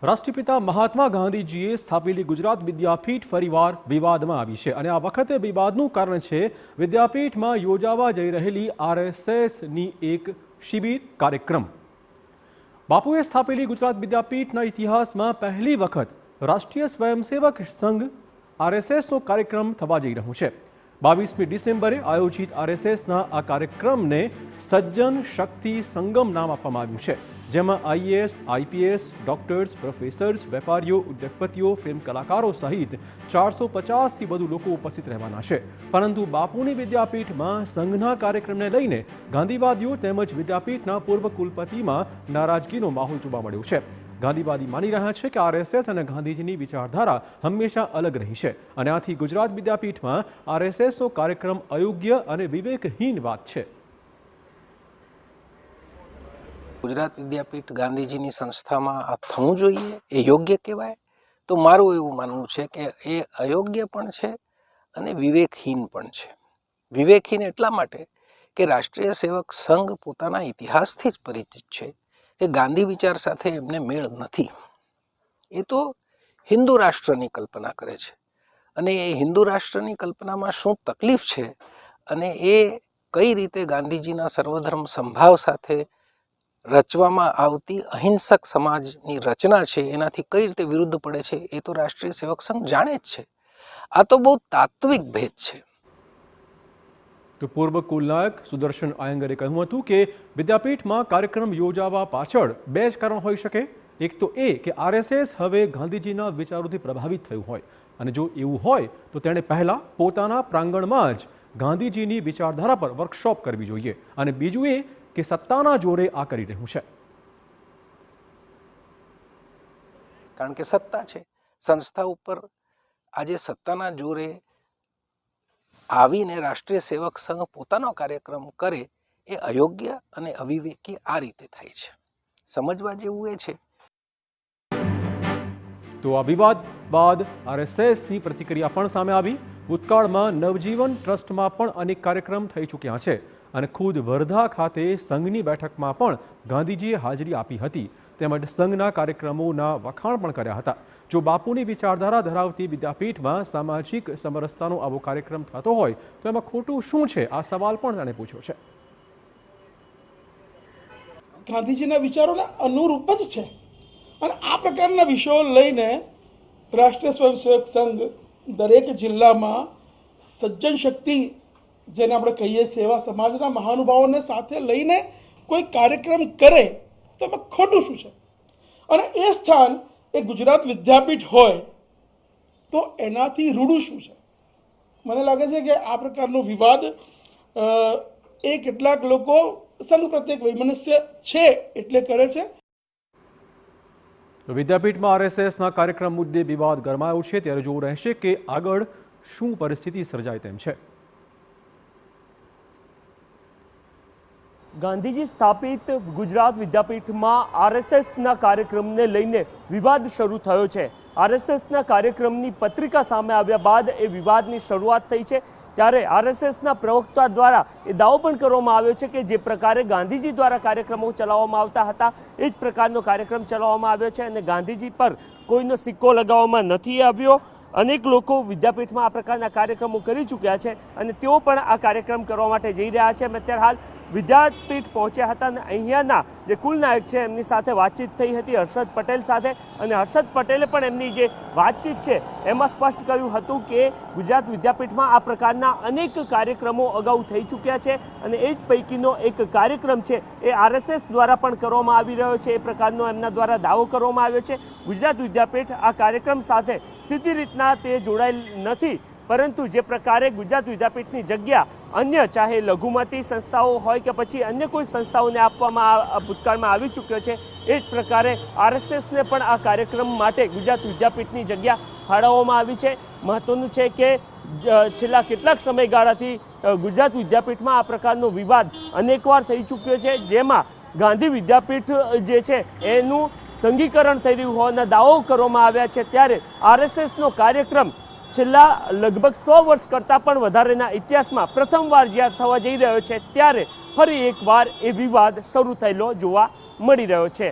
રાષ્ટ્રપિતા મહાત્મા ગાંધીજીએ સ્થાપેલી ગુજરાત વિદ્યાપીઠ ફરીવાર વિવાદમાં આવી છે અને આ વખતે વિવાદનું કારણ છે વિદ્યાપીઠમાં યોજાવા જઈ રહેલી આરએસએસની એક શિબિર કાર્યક્રમ। બાપુએ સ્થાપેલી ગુજરાત વિદ્યાપીઠના ઇતિહાસમાં પહેલી વખત રાષ્ટ્રીય સ્વયંસેવક સંઘ આરએસએસનો કાર્યક્રમ થવા જઈ રહ્યો છે। 22મી ડિસેમ્બરે આયોજિત આરએસએસના આ કાર્યક્રમને સજ્જન શક્તિ સંગમ નામ આપવામાં આવ્યું છે, જેમાં આઈએએસ, આઈપીએસ, ડોક્ટર્સ, પ્રોફેસર્સ, વેપારીઓ, ઉદ્યોગપતિઓ, ફિલ્મ કલાકારો સહિત 450થી વધુ લોકો ઉપસ્થિત રહેવાના છે। પરંતુ બાપુની વિદ્યાપીઠમાં સંઘના કાર્યક્રમને લઈને ગાંધીવાદીઓ તેમજ વિદ્યાપીઠના પૂર્વ કુલપતિમાં નારાજગીનો માહોલ જોવા મળ્યો છે। ગાંધીવાદી માની રહ્યા છે કે આરએસએસ અને ગાંધીજીની વિચારધારા હંમેશા અલગ રહી છે અને આથી ગુજરાત વિદ્યાપીઠમાં આરએસએસનો કાર્યક્રમ અયોગ્ય અને વિવેકહીન વાત છે। ગુજરાત વિદ્યાપીઠ ગાંધીજીની સંસ્થામાં આ થવું જોઈએ, એ યોગ્ય કહેવાય? તો મારું એવું માનવું છે કે એ અયોગ્ય પણ છે અને વિવેકહીન પણ છે। વિવેકહીન એટલા માટે કે રાષ્ટ્રીય સેવક સંઘ પોતાના ઇતિહાસથી જ પરિચિત છે કે ગાંધી વિચાર સાથે એમને મેળ નથી। એ તો હિન્દુ રાષ્ટ્રની કલ્પના કરે છે અને એ હિન્દુ રાષ્ટ્રની કલ્પનામાં શું તકલીફ છે અને એ કઈ રીતે ગાંધીજીના સર્વધર્મ સંભાવ સાથે રચવામાં આવતી અહિંસક સમાજની રચના છે એનાથી કઈ રીતે વિરુદ્ધ પડે છે એ તો રાષ્ટ્રીય સેવક સંઘ જાણે જ છે। આ તો બહુ તાત્વિક ભેદ છે। તો પૂર્વ કુલનાયક સુદર્શન આયંગરે કહ્યું હતું કે વિદ્યાપીઠમાં કાર્યક્રમ યોજાવા પાછળ બે જ કારણ હોઈ શકે। એક તો એ કે આરએસએસ હવે ગાંધીજીના વિચારોથી પ્રભાવિત થયું હોય અને જો એવું હોય તો તેણે પહેલાં પોતાના પ્રાંગણમાં જ ગાંધીજીની વિચારધારા પર વર્કશોપ કરવી જોઈએ અને બીજું એ કે સત્તાના જોરે આ કરી રહ્યું છે। કારણ કે સત્તા છે, સંસ્થા ઉપર આજે સત્તાના જોરે આવીને રાષ્ટ્રીય સેવક સંઘ પોતાનો કાર્યક્રમ કરે એ અયોગ્ય અને અવિવેકી આ રીતે થાય છે। સમજવા જેવું એ છે। તો આ વિવાદ બાદ આરએસએસની પ્રતિક્રિયા પણ સામે આવી। ભૂતકાળમાં નવજીવન ટ્રસ્ટમાં પણ અનેક કાર્યક્રમ થઈ ચૂક્યા છે અને ખુદ વર્ધા ખાતે સંઘની બેઠકમાં પણ ગાંધીજીએ હાજરી આપી હતી તેમજ સંઘના કાર્યક્રમોના વખાણ પણ કર્યા હતા। જો બાપુની વિચારધારા ધરાવતી વિદ્યાપીઠમાં સામાજિક સમરસતાનો આવો કાર્યક્રમ થતો હોય તો એમાં ખોટું શું છે? આ સવાલ પણ તેણે પૂછ્યો છે। ગાંધીજીના વિચારોના અનુરૂપ જ છે અને આ પ્રકારના વિષયો લઈને રાષ્ટ્રીય સ્વયંસેવક સંઘ દરેક જિલ્લામાં સજ્જન શક્તિ જેને આપણે કહીએ છીએ એવા સમાજના મહાનુભાવોને સાથે લઈને કોઈ કાર્યક્રમ કરે તો એમાં ખોટું શું છે? અને એ સ્થાન એ ગુજરાત વિદ્યાપીઠ હોય તો એનાથી રૂડું શું છે? મને લાગે છે કે આ પ્રકારનો વિવાદ એ કેટલાક લોકો સંઘ પ્રત્યે વૈમનસ્ય છે એટલે કરે છે। તો વિદ્યાપીઠમાં આરએસએસના કાર્યક્રમ મુદ્દે વિવાદ ગરમાયો છે, ત્યારે જોવું રહેશે કે આગળ શું પરિસ્થિતિ સર્જાય તેમ છે। ગાંધીજી સ્થાપિત ગુજરાત વિદ્યાપીઠમાં આરએસએસના કાર્યક્રમને લઈને વિવાદ શરૂ થયો છે। આરએસએસના કાર્યક્રમની પત્રિકા સામે આવ્યા બાદ એ વિવાદની શરૂઆત થઈ છે। ત્યારે આરએસએસના પ્રવક્તા દ્વારા એ દાવો પણ કરવામાં આવ્યો છે કે જે પ્રકારે ગાંધીજી દ્વારા કાર્યક્રમો ચલાવવામાં આવતા હતા એ જ પ્રકારનો કાર્યક્રમ ચલાવવામાં આવ્યો છે અને ગાંધીજી પર કોઈનો સિક્કો લગાવવામાં નથી આવ્યો। અનેક લોકો વિદ્યાપીઠમાં આ પ્રકારના કાર્યક્રમો કરી ચૂક્યા છે અને તેઓ પણ આ કાર્યક્રમ કરવા માટે જઈ રહ્યા છે। અત્યારે હાલ વિદ્યાપીઠ પહોંચ્યા હતા અને અહીંયાના જે કુલનાયક છે એમની સાથે વાતચીત થઈ હતી હર્ષદ પટેલ સાથે અને હર્ષદ પટેલે પણ એમની જે વાતચીત છે એમાં સ્પષ્ટ કહ્યું હતું કે ગુજરાત વિદ્યાપીઠમાં આ પ્રકારના અનેક કાર્યક્રમો અગાઉ થઈ ચૂક્યા છે અને એ જ પૈકીનો એક કાર્યક્રમ છે એ આરએસએસ દ્વારા પણ કરવામાં આવી રહ્યો છે, એ પ્રકારનો એમના દ્વારા દાવો કરવામાં આવ્યો છે। ગુજરાત વિદ્યાપીઠ આ કાર્યક્રમ સાથે સીધી રીતના તે જોડાયેલ નથી, પરંતુ જે પ્રકારે ગુજરાત વિદ્યાપીઠની જગ્યા અન્ય ચાહે લઘુમતી સંસ્થાઓ હોય કે પછી અન્ય કોઈ સંસ્થાઓને આપવામાં ભૂતકાળમાં આવી ચૂક્યો છે એ જ પ્રકારે આરએસએસને પણ આ કાર્યક્રમ માટે ગુજરાત વિદ્યાપીઠની જગ્યા ફાળવવામાં આવી છે। મહત્વનું છે કે છેલ્લા કેટલાક સમયગાળાથી ગુજરાત વિદ્યાપીઠમાં આ પ્રકારનો વિવાદ અનેકવાર થઈ ચૂક્યો છે, જેમાં ગાંધી વિદ્યાપીઠ જે છે એનું સંઘીકરણ થઈ રહ્યું હોવાના દાવો કરવામાં આવ્યા છે। ત્યારે આરએસએસનો કાર્યક્રમ છેલ્લા લગભગ 100 વર્ષ કરતાં પણ વધારેના ઇતિહાસમાં પ્રથમવાર જ્યાં થવા જઈ રહ્યો છે ત્યારે ફરી એકવાર એ વિવાદ શરૂ થયેલો જોવા મળી રહ્યો છે।